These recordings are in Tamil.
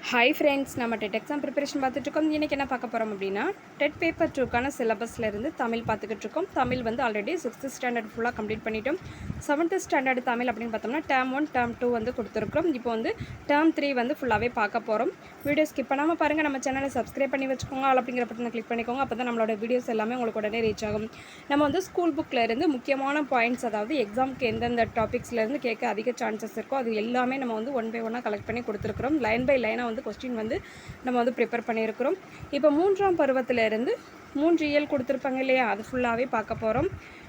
ஹாய் ஃப்ரெண்ட்ஸ், நம்ம டெட் எக்ஸாம் ப்ரிப்பரேஷன் பார்த்துட்ருக்கோம். இன்றைக்கி என்ன பார்க்க போகிறோம் அப்படின்னா, டெட் பேப்பர் 2க்கான சிலபஸ்லேருந்து தமிழ் பார்த்துக்கிட்டு இருக்கோம். தமிழ் வந்து ஆல்ரெடி 6th ஸ்டாண்டர்ட் ஃபுல்லாக கம்ப்ளீட் பண்ணிட்டோம். 7th ஸ்டாண்டர்ட் தமிழ் அப்படின்னு பார்த்தோம்னா டேர்ம் 1 டேர்ம் 2 வந்து கொடுத்துருக்குறோம். இப்போ வந்து டேர்ம் 3 வந்து ஃபுல்லாகவே பார்க்க போகிறோம். வீடியோ ஸ்கிப் பண்ணாமல் பாருங்கள். நம்ம சேனலை சப்ஸ்கிரைப் பண்ணி வச்சுக்கோங்க. ஆல் அப்படிங்கிற பட்டனை கிளிக் பண்ணிக்கோங்க. அப்போ தான் நம்மளோட வீடியோஸ் எல்லாமே உங்களுக்கு உடனே ரீச் ஆகும். நம்ம வந்து ஸ்கூல் புக்கில் இருந்து முக்கியமான பாயிண்ட்ஸ், அதாவது எக்ஸாமுக்கு எந்தெந்த டாபிக்ஸ்லேருந்து கேட்க அதிக சான்சஸ் இருக்கோ அது எல்லாமே நம்ம வந்து ஒன் பை ஒன்னாக கலெக்ட் பண்ணி கொடுத்துருக்குறோம். லைன் பை லைனாக வந்து கொஸ்டின் வந்து நம்ம வந்து ப்ரிப்பேர் பண்ணியிருக்கிறோம். இப்போ 3ஆம் பருவத்திலிருந்து 3 இயல் கொடுத்துருப்பாங்க இல்லையா, அது ஃபுல்லாகவே பார்க்க போகிறோம்.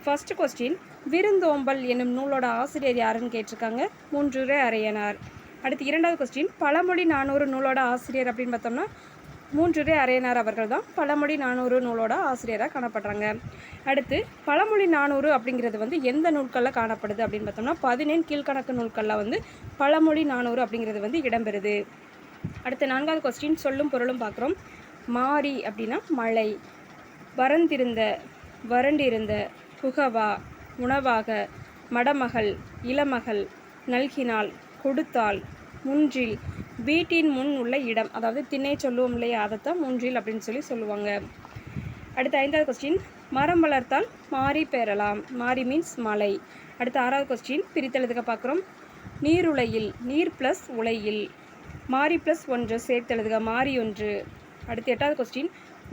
ஃபர்ஸ்ட் கொஸ்டின், விருந்தோம்பல் என்னும் நூலோட ஆசிரியர் யாருன்னு கேட்டிருக்காங்க. மூன்றுரை அரையனார். அடுத்து 2வது கொஸ்டின், பழமொழி 400 நூலோட ஆசிரியர் அப்படின்னு பார்த்தோம்னா மூன்றுரை அரையனார் அவர்கள் தான் பழமொழி 400 நூலோட ஆசிரியராக காணப்படுறாங்க. அடுத்து பழமொழி 400 அப்படிங்கிறது வந்து எந்த நூல்களில் காணப்படுது அப்படின்னு பார்த்தோம்னா 17 கீழ்கணக்கு நூல்களில் வந்து பழமொழி 400 அப்படிங்கிறது வந்து இடம்பெறுது. அடுத்து 4வது கொஸ்டின், சொல்லும் பொருளும் பார்க்குறோம். மாரி அப்படின்னா மழை, வறந்திருந்த, வறண்டிருந்த, புகவா, உணவாக, மடமகள், இளமகள், நல்கினாள், கொடுத்தாள், முன்றில், வீட்டின் முன் உள்ள இடம், அதாவது திண்ணை சொல்லுவோம் இல்லையா, அதைத்தான் முன்றில் அப்படின்னு சொல்லுவாங்க. அடுத்து 5வது கொஸ்டின், மரம் வளர்த்தால் மாரி பெறலாம். மாரி மீன்ஸ் மலை. அடுத்து 6வது கொஸ்டின், பிரித்தெழுதுக பார்க்குறோம். நீருலையில், நீர் ப்ளஸ் உலையில், மாரி ப்ளஸ் 1 சேர்த்தெழுதுக, மாரி 1. அடுத்து 8வது கொஸ்டின்,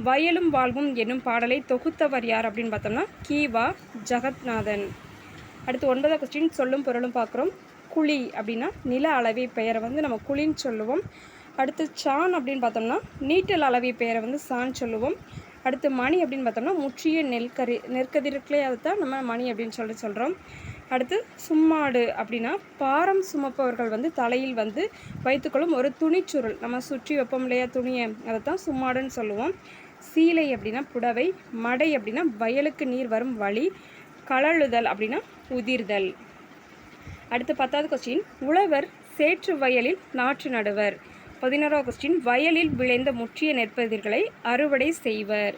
வயலும் வாழ்வும் என்னும் பாடலை தொகுத்தவர் யார் அப்படின்னு பார்த்தோம்னா கீவா ஜெகநாதன். அடுத்து 9வது கொஸ்டின், சொல்லும் பொருளும் பார்க்குறோம். குழி அப்படின்னா நில அளவை பெயரை வந்து நம்ம குழின்னு சொல்லுவோம். அடுத்து சான் அப்படின்னு பார்த்தோம்னா நீட்டல் அளவை பெயரை வந்து சான் சொல்லுவோம். அடுத்து மணி அப்படின்னு பார்த்தோம்னா முற்றிய நெற்கதிர்களே அதைத்தான் நம்ம மணி அப்படின்னு சொல்கிறோம். அடுத்து சும்மாடு அப்படின்னா பாரம் சுமப்பவர்கள் வந்து தலையில் வந்து வைத்துக்கொள்ளும் ஒரு துணிச்சுருள், நம்ம சுற்றி வைப்போம் இல்லையா துணியை, அதைத்தான் சும்மாடுன்னு சொல்லுவோம். சீலை அப்படின்னா புடவை, மடை அப்படின்னா வயலுக்கு நீர் வரும் வழி, கழலுதல் அப்படின்னா உதிர்தல். அடுத்து 10வது கொஸ்டின், உழவர் சேற்று வயலில் நாற்று நடுவர். 11வது கொஸ்டின், வயலில் விளைந்த முற்றிய நெற்பயிர்களை அறுவடை செய்வர்.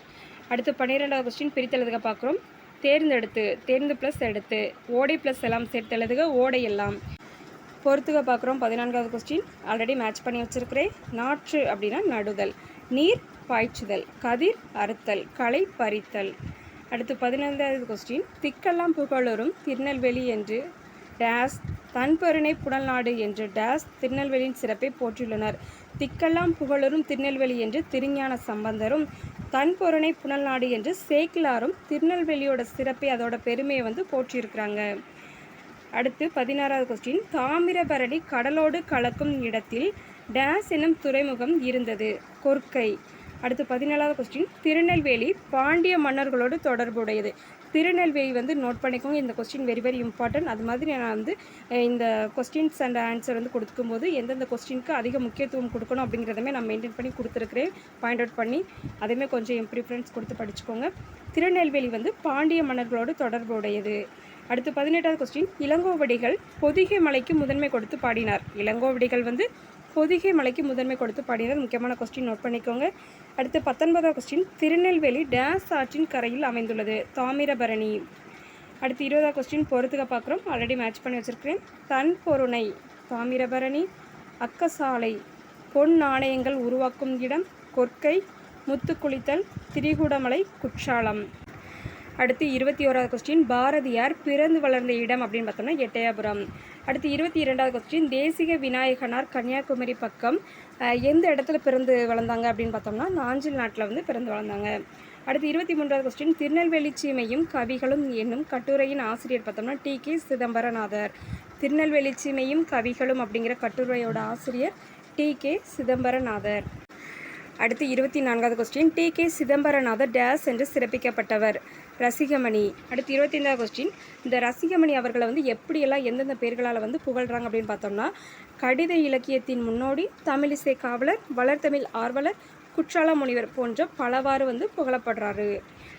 அடுத்து 12வது கொஸ்டின், பிரித்தெழுதுக பார்க்குறோம். தேர்ந்தெடுத்து, தேர்ந்து ப்ளஸ் எடுத்து, ஓடை ப்ளஸ் எல்லாம் சேர்த்தெழுதுக, ஓடை எல்லாம். பொறுத்துக பார்க்குறோம். 14வது கொஸ்டின் ஆல்ரெடி மேட்ச் பண்ணி வச்சுருக்கிறேன். நாற்று அப்படின்னா நடுதல், நீர் பாய்ச்சுதல், கதிர் அறுத்தல், களை பறித்தல். அடுத்து 15வது கொஸ்டின், திக்கெல்லாம் புகழரும் திருநெல்வேலி என்று டேஸ் தன்பொருணை புனல்நாடு என்று டேஸ் திருநெல்வேலியின் சிறப்பை போற்றியுள்ளனர். திக்கெல்லாம் புகழரும் திருநெல்வேலி என்று திருஞான சம்பந்தரும், தன்பொருணை புனல்நாடு என்று சேக்கிலாரும் திருநெல்வேலியோட சிறப்பை, அதோட பெருமையை வந்து போற்றியிருக்கிறாங்க. அடுத்து 16வது கொஸ்டின், தாமிரபரணி கடலோடு கலக்கும் இடத்தில் டேஸ் எனும் துறைமுகம் இருந்தது. கொர்க்கை. அடுத்து 17வது கொஸ்டின், திருநெல்வேலி பாண்டிய மன்னர்களோடு தொடர்புடையது. திருநெல்வேலி வந்து நோட் பண்ணிக்கோங்க. இந்த கொஸ்டின் வெரி வெரி இம்பார்ட்டன்ட். அது மாதிரி நான் வந்து இந்த கொஸ்டின்ஸ் அண்ட் ஆன்சர் வந்து கொடுக்கும்போது எந்தெந்த கொஸ்டினுக்கு அதிக முக்கியத்துவம் கொடுக்கணும் அப்படிங்கிறதுமே நான் மெயின்டைன் பண்ணி கொடுத்துருக்கிறேன், பாயிண்ட் அவுட் பண்ணி. அதையுமே கொஞ்சம் ப்ரிஃபரன்ஸ் கொடுத்து படிச்சுக்கோங்க. திருநெல்வேலி வந்து பாண்டிய மன்னர்களோடு தொடர்புடையது. அடுத்து 18வது கொஸ்டின், இளங்கோவடிகள் பொதிகை மலைக்கு முதன்மை கொடுத்து பாடினார். இளங்கோவடிகள் வந்து பொதிகை மலைக்கு முதன்மை கொடுத்து பாடினார். முக்கியமான கொஸ்டின் நோட் பண்ணிக்கோங்க. அடுத்து 19வது கொஸ்டின், திருநெல்வேலி டேஸ் ஆற்றின் கரையில் அமைந்துள்ளது. தாமிரபரணி. அடுத்து 20வது கொஸ்டின் பொறுத்துக்க பார்க்குறோம். ஆல்ரெடி மேட்ச் பண்ணி வச்சுருக்கிறேன். தன்பொருணை தாமிரபரணி, அக்கசாலை பொன் நாணயங்கள் உருவாக்கும் இடம், கொர்க்கை, முத்துக்குளித்தல், திரிகூடமலை, குற்றாலம். அடுத்து 21வது கொஸ்டின், பாரதியார் பிறந்து வளர்ந்த இடம் அப்படின்னு பார்த்தோம்னா எட்டயபுரம். அடுத்து 22வது கொஸ்டின், தேசிக விநாயகனார் கன்னியாகுமரி பக்கம் எந்த இடத்துல பிறந்து வளர்ந்தாங்க அப்படின்னு பார்த்தோம்னா நாஞ்சில் நாட்டில் வந்து பிறந்து வளர்ந்தாங்க. அடுத்து 23வது கொஸ்டின், திருநெல்வேலி சீமையும் கவிகளும் என்னும் கட்டுரையின் ஆசிரியர் பார்த்தோம்னா டி.கே. சிதம்பரநாதர். திருநெல்வேலி சீமையும் கவிகளும் அப்படிங்கிற கட்டுரையோட ஆசிரியர் டி.கே. சிதம்பரநாதர். அடுத்து 24வது கொஸ்டின், டி.கே. சிதம்பரநாதர் டேஸ் என்று சிறப்பிக்கப்பட்டவர். ரசிகமணி. அடுத்து 25வது கொஸ்டின், இந்த ரசிகமணி அவர்களை வந்து எப்படியெல்லாம் எந்தெந்த பேர்களால் வந்து புகழ்கிறாங்க அப்படின்னு பார்த்தோம்னா கடித இலக்கியத்தின் முன்னோடி, தமிழிசை காவலர், வளர்தமிழ் ஆர்வலர், குற்றால முனிவர் போன்ற பலவாறு வந்து புகழப்படுறாரு.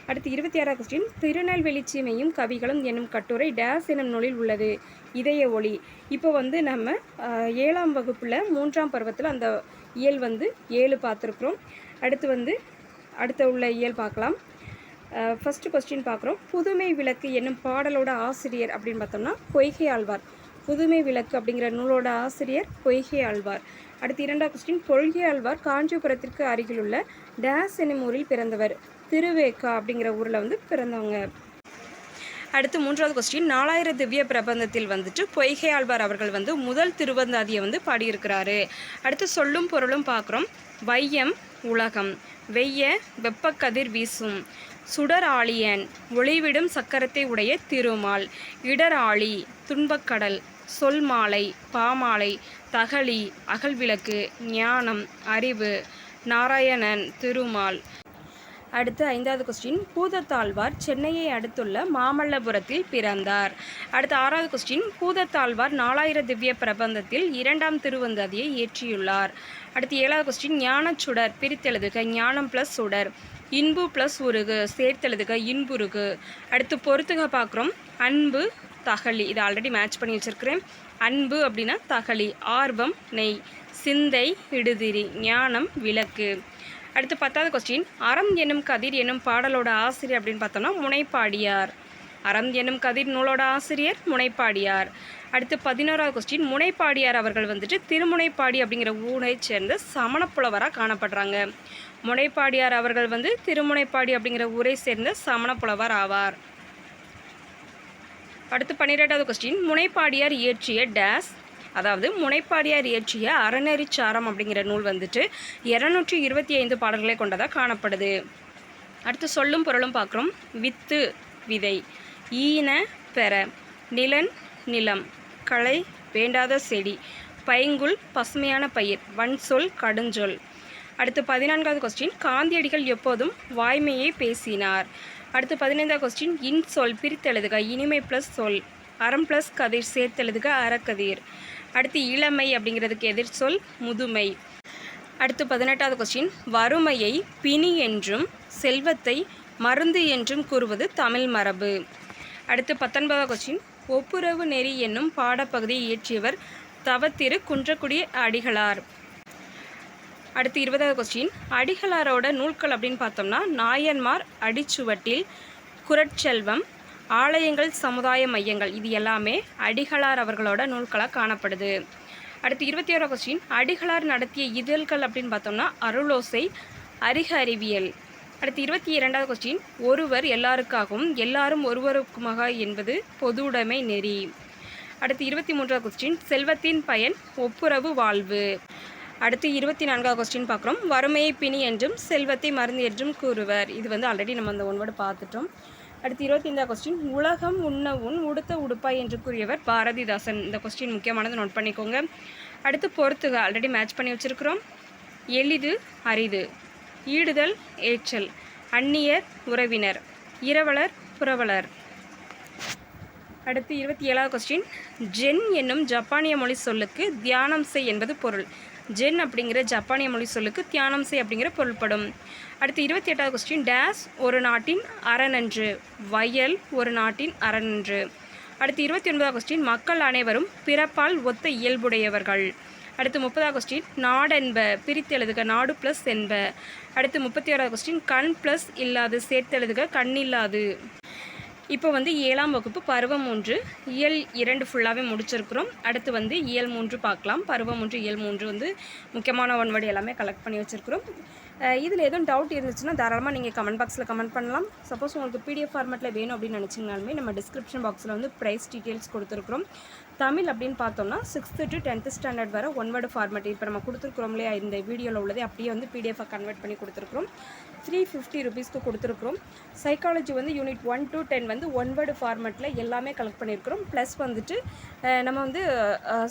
அடுத்து 26வது கொஸ்டின், திருநெல்வேலி சீமையும் கவிகளும் என்னும் கட்டுரை டேஸ் என்னும் நூலில் உள்ளது. இதய ஒளி. இப்போ வந்து நம்ம 7ஆம் வகுப்பில் 3ஆம் பருவத்தில் அந்த இயல் வந்து 7 பார்த்துருக்குறோம். அடுத்து உள்ள இயல் பார்க்கலாம். ஃபஸ்ட்டு கொஸ்டின் பார்க்குறோம். புதுமை விளக்கு என்னும் பாடலோட ஆசிரியர் அப்படின்னு பார்த்தோம்னா பொய்கை ஆழ்வார். புதுமை விளக்கு அப்படிங்கிற நூலோட ஆசிரியர் பொய்கை ஆழ்வார். அடுத்து 2வது கொஸ்டின், பொய்கை ஆழ்வார் காஞ்சிபுரத்திற்கு அருகிலுள்ள டேஸ் என்னும் ஊரில் பிறந்தவர். திருவேக்கா அப்படிங்கிற ஊரில் வந்து பிறந்தவங்க. அடுத்து 3வது கொஸ்டின், 4000 திவ்ய பிரபந்தத்தில் வந்துட்டு பொய்கை ஆழ்வார் அவர்கள் வந்து முதல் திருவந்தாதியை வந்து பாடியிருக்கிறாரு. அடுத்து சொல்லும் பொருளும் பார்க்குறோம். வையம் உலகம், வெய்ய வெப்பக்கதிர் வீசும், சுடர் ஆழியன், ஒளிவிடும் சக்கரத்தை உடைய திருமால், இடர் ஆழி, துன்பக்கடல், சொல் மாலை, பாமாலை, தகளி, அகல்விளக்கு, ஞானம், அறிவு, நாராயணன், திருமால். அடுத்து 5வது கொஸ்டின், பூதத்தாழ்வார் சென்னையை அடுத்துள்ள மாமல்லபுரத்தில் பிறந்தார். அடுத்து 6வது கொஸ்டின், பூதத்தாழ்வார் 4000 திவ்ய பிரபந்தத்தில் 2ஆம் திருவந்தாதியை இயற்றியுள்ளார். அடுத்து 7வது கொஸ்டின், ஞானச்சுடர் பிரித்தெழுதுக, ஞானம் ப்ளஸ் சுடர், இன்பு ப்ளஸ் உருகு சேர்த்தெழுதுக, இன்புருகு. அடுத்து பொறுத்துக பார்க்குறோம். அன்பு தகளி, இது ஆல்ரெடி மேட்ச் பண்ணி வச்சுருக்கிறேன். அன்பு அப்படின்னா தகளி, ஆர்வம் நெய், சிந்தை இடுதிரி, ஞானம் விளக்கு. அடுத்து 10வது கொஸ்டின், அறம் என்னும் கதிர் என்னும் பாடலோட ஆசிரியர் அப்படின்னு பார்த்தோம்னா முனைப்பாடியார். அறம் என்னும் கதிர் நூலோட ஆசிரியர் முனைப்பாடியார். அடுத்து 11வது கொஸ்டின், முனைப்பாடியார் அவர்கள் வந்துட்டு திருமுனைப்பாடி அப்படிங்கிற ஊரை சேர்ந்த சமணப்புலவராக காணப்படுறாங்க. முனைப்பாடியார் அவர்கள் வந்து திருமுனைப்பாடி அப்படிங்கிற ஊரை சேர்ந்த சமணப்புலவர் ஆவார். அடுத்து 12வது கொஸ்டின், முனைப்பாடியார் இயற்றிய டேஸ், அதாவது முனைப்பாடியார் இயற்றிய அறநெறிச்சாரம் அப்படிங்கிற நூல் வந்துட்டு 225 பாடல்களை கொண்டதாக காணப்படுது. அடுத்து சொல்லும் பொருளும் பார்க்குறோம். வித்து விதை, ஈன பெற, நிலன் நிலம், களை வேண்டாத செடி, பைங்குல் பசுமையான பயிர், வன்சொல் கடுஞ்சொல். அடுத்து 14வது கொஸ்டின், காந்தியடிகள் எப்போதும் வாய்மையை பேசினார். அடுத்து 15வது கொஸ்டின், இன்சொல் பிரித்தெழுதுக, இனிமை ப்ளஸ் சொல், அறம் ப்ளஸ் கதிர் சேர்த்தெழுதுக, அறக்கதிர். அடுத்து இளமை அப்படிங்கிறதுக்கு எதிர் சொல் முதுமை. அடுத்து 18வது கொஸ்டின், வறுமையை பிணி என்றும் செல்வத்தை மருந்து என்றும் கூறுவது தமிழ் மரபு. அடுத்து 19வது கொஸ்டின், ஒப்புரவு நெறி என்னும் பாடப்பகுதியை இயற்றியவர் தவத்திரு குன்றக்குடி அடிகளார். அடுத்து 20வது கொஸ்டின், அடிகளாரோட நூல்கள் அப்படின்னு பார்த்தோம்னா நாயன்மார் அடிச்சுவட்டில், குறட்செல்வம், ஆலயங்கள் சமுதாய மையங்கள், இது எல்லாமே அடிகளார் அவர்களோட நூல்களாக காணப்படுது. அடுத்து 21வது கொஸ்டின், அடிகளார் நடத்திய இதழ்கள் அப்படின்னு பார்த்தோம்னா அருளோசை, அறிக அறிவியல். அடுத்து 22வது கொஸ்டின், ஒருவர் எல்லாருக்காகவும் எல்லாரும் ஒருவருக்குமாக என்பது பொது உடைமை நெறி. அடுத்து 23வது கொஸ்டின், செல்வத்தின் பயன் ஒப்புரவு வாழ்வு. அடுத்து 24வது கொஸ்டின் பார்க்குறோம். வறுமையை பிணி என்றும் செல்வத்தை மருந்து என்றும் கூறுவர். இது வந்து ஆல்ரெடி நம்ம அந்த ஒன் வேர்டு பார்த்துட்டோம். அடுத்து 25வது கொஸ்டின், உலகம் உண்ண உன் உடுத்த உடுப்பாய் என்று கூறியவர் பாரதிதாசன். இந்த கொஸ்டின் முக்கியமானது, நோட் பண்ணிக்கோங்க. அடுத்து பொறுத்துக, ஆல்ரெடி மேட்ச் பண்ணி வச்சுருக்கிறோம். எளிது அரிது, ஈடுதல் ஏற்றல், அந்நியர் உறவினர், இரவலர் புரவலர். அடுத்து 27வது கொஸ்டின், ஜென் என்னும் ஜப்பானிய மொழி சொல்லுக்கு தியானம் செய் என்பது பொருள். ஜென் அப்படிங்கிற ஜப்பானிய மொழி சொல்லுக்கு தியானம் செய் அப்படிங்கிற பொருள்படும். அடுத்து 28வது கொஸ்டின், டேஸ் ஒரு நாட்டின் அரணன்று, வயல் ஒரு நாட்டின் அரணன்று. அடுத்து 29வது கொஸ்டின், மக்கள் அனைவரும் பிறப்பால் ஒத்த இயல்புடையவர்கள். அடுத்து 30வது கொஸ்டின், நாடென்ப பிரித்தெழுதுக, நாடு ப்ளஸ் என்ப. அடுத்து 31வது கொஸ்டின், கண் ப்ளஸ் இல்லாது சேர்த்தெழுதுக, கண்ணில்லாது. இப்போ வந்து 7ஆம் வகுப்பு பருவம் 3 இயல் 2 ஃபுல்லாகவே முடிச்சிருக்கிறோம். அடுத்து வந்து இயல் 3 பார்க்கலாம். பருவம் 3 இயல் 3 வந்து முக்கியமான ஒன் வேர்டு எல்லாமே கலெக்ட் பண்ணி வச்சுருக்கிறோம். இதில் எதுவும் டவுட் இருந்துச்சுன்னா தாராளமாக நீங்கள் கமெண்ட் பாக்ஸில் கமெண்ட் பண்ணலாம். சப்போஸ் உங்களுக்கு பிடிஎஃப் ஃபார்மேட்டில் வேணும் அப்படின்னு நினச்சிங்கனாலுமே நம்ம டிஸ்கிரிப்ஷன் பாக்ஸில் வந்து ப்ரைஸ் டீட்டெயில்ஸ் கொடுத்துருக்குறோம். தமிழ் அப்படின்னு பார்த்தோம்னா 6th to 10th ஸ்டாண்டர்ட் வர ஒன் வேர்டு ஃபார்மேட் இப்போ நம்ம கொடுத்துருக்குறோம் இல்லையா, இந்த வீடியோவில் உள்ளதே அப்படியே வந்து பிடிஎஃபாக கன்வெர்ட் பண்ணி கொடுத்துருக்குறோம். 350 rupeesக்கு கொடுத்துருக்குறோம். சைக்காலஜி வந்து யூனிட் 1 to 10 வந்து ஒன் வேர்டு ஃபார்மேட்டில் எல்லாமே கலெக்ட் பண்ணியிருக்கிறோம். ப்ளஸ் வந்துட்டு நம்ம வந்து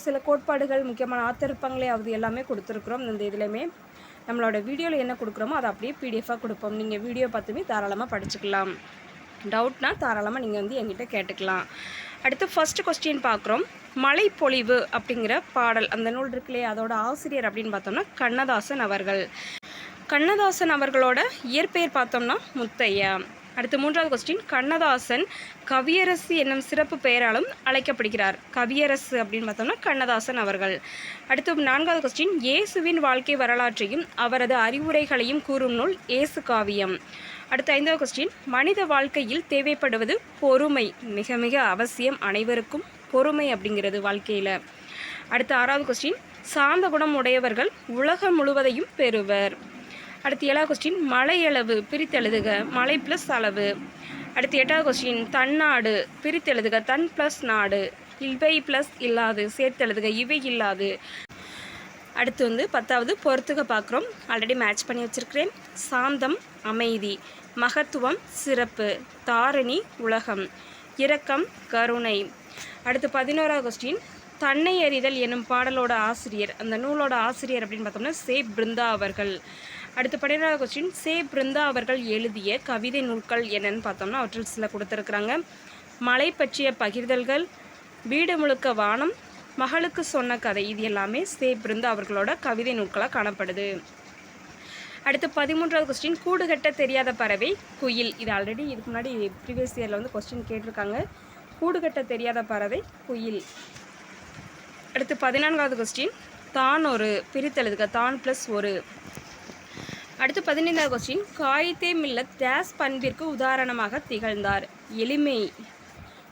சில கோட்பாடுகள் முக்கியமான ஆத்தர் இருப்பாங்களே அது எல்லாமே கொடுத்துருக்குறோம். இந்த இதுலையுமே நம்மளோட வீடியோவில் என்ன கொடுக்குறோமோ அதை அப்படியே பிடிஎஃபாக கொடுப்போம். நீங்கள் வீடியோ பார்த்துமே தாராளமாக படிச்சுக்கலாம். டவுட்னா தாராளமாக நீங்கள் வந்து என்கிட்ட கேட்டுக்கலாம். அடுத்து ஃபஸ்ட்டு கொஸ்டின் பார்க்குறோம். மழைப்பொழிவு அப்படிங்கிற பாடல் அந்த நூல் இருக்குல்லையே, அதோட ஆசிரியர் அப்படின்னு பார்த்தோம்னா கண்ணதாசன் அவர்கள். கண்ணதாசன் அவர்களோட இயற்பெயர் பார்த்தோம்னா முத்தையா. அடுத்து 3வது கொஸ்டின், கண்ணதாசன் கவியரசு என்னும் சிறப்பு பெயராலும் அழைக்கப்படுகிறார். கவியரசு அப்படின்னு பார்த்தோம்னா கண்ணதாசன் அவர்கள். அடுத்து 4வது கொஸ்டின், இயேசுவின் வாழ்க்கை வரலாற்றையும் அவரது அறிவுரைகளையும் கூறும் நூல் இயேசு காவியம். அடுத்து 5வது கொஸ்டின், மனித வாழ்க்கையில் தேவைப்படுவது பொறுமை, மிக மிக அவசியம், அனைவருக்கும் பொறுமை அப்படிங்கிறது வாழ்க்கையில். அடுத்து 6வது கொஸ்டின், சாந்த குணம் உடையவர்கள் உலகம் முழுவதையும் பெறுவர். அடுத்து 7வது கொஸ்டின், மலையளவு பிரித்தெழுதுக, மலை ப்ளஸ் அளவு. அடுத்து 8வது கொஸ்டின், தன்னாடு பிரித்தெழுதுக, தன் ப்ளஸ் நாடு. இவை ப்ளஸ் இல்லாது சேர்த்தெழுதுக, இவை இல்லாது. அடுத்து வந்து 10வது பொறுத்துக பார்க்குறோம். ஆல்ரெடி மேட்ச் பண்ணி வச்சுருக்கிறேன். சாந்தம் அமைதி, மகத்துவம் சிறப்பு, தாரணி உலகம், இரக்கம் கருணை. அடுத்து 11வது கொஸ்டின், தன்னை அறிதல் என்னும் பாடலோட ஆசிரியர், அந்த நூலோட ஆசிரியர் அப்படின்னு பார்த்தோம்னா சே பிருந்தா அவர்கள். அடுத்து 12வது கொஸ்டின், சே பிருந்தா அவர்கள் எழுதிய கவிதை நூல்கள் என்னன்னு பார்த்தோம்னா அவற்றில் சில கொடுத்துருக்குறாங்க. மலை பற்றிய பகிர்தல்கள், வீடு முழுக்க வானம், மகளுக்கு சொன்ன கதை, இது எல்லாமே சே பிருந்தா அவர்களோட கவிதை நூல்களாக காணப்படுது. அடுத்து 13வது கொஸ்டின், கூடுகட்ட தெரியாத பறவை குயில். இது ஆல்ரெடி இதுக்கு முன்னாடி ப்ரீவியஸ் இயரில் வந்து கொஸ்டின் கேட்டிருக்காங்க. கூடுகட்ட தெரியாத பறவை குயில். அடுத்து 14வது கொஸ்டின், தான் ஒரு பிரித்தெழுதுக, தான் ப்ளஸ் ஒரு. அடுத்து 15வது கொஸ்டின், காயித்தே மில்லத் டேஸ் பண்பிற்கு உதாரணமாக திகழ்ந்தார். எளிமை.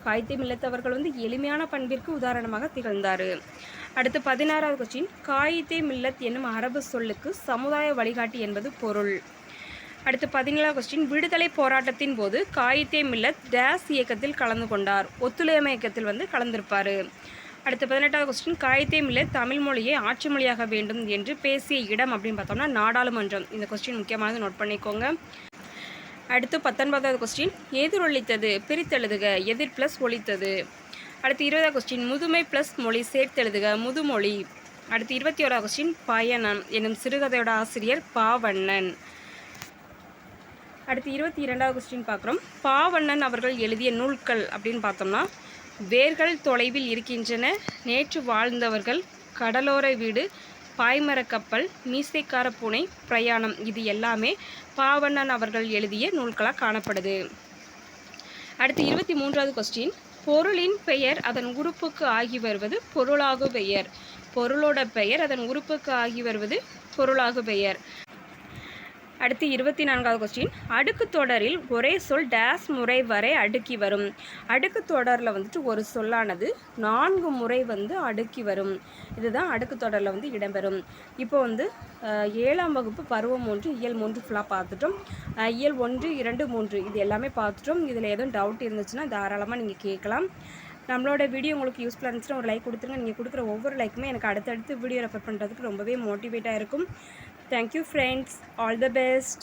காயித்தே மில்லத் அவர்கள் வந்து எளிமையான பண்பிற்கு உதாரணமாக திகழ்ந்தார். அடுத்து 16வது கொஸ்டின், காயித்தே மில்லத் என்னும் அரபு சொல்லுக்கு சமுதாய வழிகாட்டி என்பது பொருள். அடுத்து 17வது கொஸ்டின், விடுதலை போராட்டத்தின் போது காயித்தே மில்லத் டேஸ் இயக்கத்தில் கலந்து கொண்டார். ஒத்துழையாமை இயக்கத்தில் வந்து கலந்திருப்பார். அடுத்து 18வது கொஸ்டின், காயித்தே மில்லத் தமிழ் மொழியை ஆட்சி மொழியாக வேண்டும் என்று பேசிய இடம் அப்படின்னு பார்த்தோம்னா நாடாளுமன்றம். இந்த கொஸ்டின் முக்கியமானது, நோட் பண்ணிக்கோங்க. அடுத்து 19வது கொஸ்டின், எதிரொலித்தது பிரித்தெழுதுக, எதிர் ப்ளஸ் ஒலித்தது. அடுத்து 20வது கொஸ்டின், முதுமை ப்ளஸ் மொழி சேர்த்தெழுதுக, முதுமொழி. அடுத்து 21வது கொஸ்டின், பயணம் என்னும் சிறுகதையோட ஆசிரியர் பாவண்ணன். அடுத்து 22வது கொஸ்டின் பார்க்குறோம். பாவண்ணன் அவர்கள் எழுதிய நூல்கள் அப்படின்னு பார்த்தோம்னா வேர்கள் தொலைவில் இருக்கின்றன, நேற்று வாழ்ந்தவர்கள், கடலோர வீடு, பாய்மரக் கப்பல், மீசைக்கார பூனை, பிரயாணம். இது எல்லாமே பாவண்ணன் அவர்கள் எழுதிய நூல்களாக காணப்படுது. அடுத்து 23வது கொஸ்டின், பொருளின் பெயர் அதன் உறுப்புக்கு ஆகி வருவது பொருளாகு பெயர். பொருளோட பெயர் அதன் உறுப்புக்கு ஆகி வருவது பொருளாகு பெயர். அடுத்து 24வது கொஸ்டின், அடுக்கு தொடரில் ஒரே சொல் டேஸ் முறை வரை அடுக்கி வரும். அடுக்கு தொடரில் வந்துட்டு ஒரு சொல்லானது 4 முறை வந்து அடுக்கி வரும். இதுதான் அடுக்கு தொடரில் வந்து இடம்பெறும். இப்போ வந்து 7ஆம் வகுப்பு பருவம் 3 இயல் 3 ஃபுல்லாக பார்த்துட்டோம். இயல் 1, 2, 3 இது எல்லாமே பார்த்துட்டோம். இதில் எதுவும் டவுட் இருந்துச்சுன்னா தாராளமாக நீங்கள் கேட்கலாம். நம்மளோட வீடியோ உங்களுக்கு யூஸ்ஃபுல்லாக இருந்துச்சுன்னா ஒரு லைக் கொடுத்துருங்க. நீங்கள் கொடுக்குற ஒவ்வொரு லைக்குமே எனக்கு அடுத்தடுத்து வீடியோ ரெஃபர் பண்ணுறதுக்கு ரொம்பவே மோட்டிவேட்டாக இருக்கும். Thank you friends. All the best.